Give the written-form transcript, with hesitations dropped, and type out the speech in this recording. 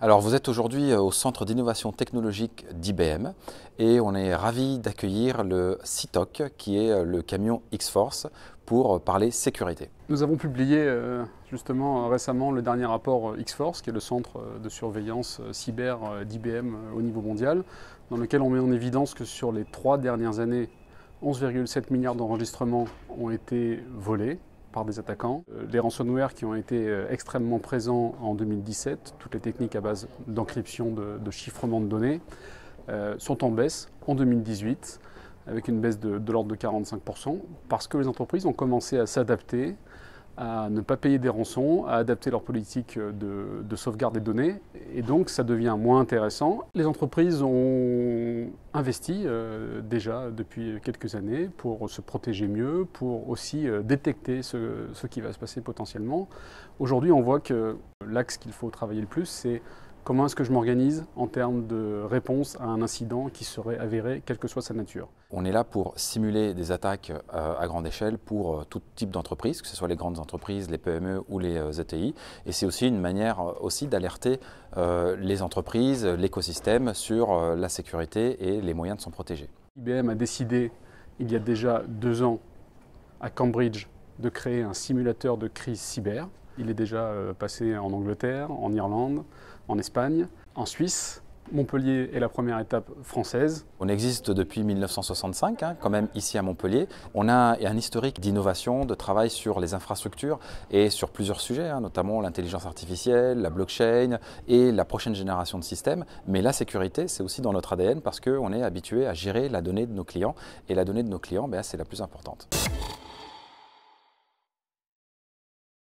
Alors vous êtes aujourd'hui au centre d'innovation technologique d'IBM et on est ravi d'accueillir le CITOC qui est le camion X-Force pour parler sécurité. Nous avons publié justement récemment le dernier rapport X-Force, qui est le centre de surveillance cyber d'IBM au niveau mondial, dans lequel on met en évidence que sur les 3 dernières années, 11,7 milliards d'enregistrements ont été volés par des attaquants. Les ransomware qui ont été extrêmement présents en 2017, toutes les techniques à base d'encryption, de chiffrement de données, sont en baisse en 2018, avec une baisse de l'ordre de 45%, parce que les entreprises ont commencé à s'adapter, à ne pas payer des rançons, à adapter leur politique de sauvegarde des données, et donc ça devient moins intéressant. Les entreprises ont investi déjà depuis quelques années pour se protéger mieux, pour aussi détecter ce qui va se passer potentiellement. Aujourd'hui, on voit que l'axe qu'il faut travailler le plus, c'est comment est-ce que je m'organise en termes de réponse à un incident qui serait avéré, quelle que soit sa nature. On est là pour simuler des attaques à grande échelle pour tout type d'entreprise, que ce soit les grandes entreprises, les PME ou les ETI. Et c'est aussi une manière aussi d'alerter les entreprises, l'écosystème sur la sécurité et les moyens de s'en protéger. IBM a décidé, il y a déjà 2 ans, à Cambridge, de créer un simulateur de crise cyber. Il est déjà passé en Angleterre, en Irlande, en Espagne, en Suisse. Montpellier est la première étape française. On existe depuis 1965, quand même ici à Montpellier. On a un historique d'innovation, de travail sur les infrastructures et sur plusieurs sujets, notamment l'intelligence artificielle, la blockchain et la prochaine génération de systèmes. Mais la sécurité, c'est aussi dans notre ADN parce qu'on est habitué à gérer la donnée de nos clients. Et la donnée de nos clients, c'est la plus importante.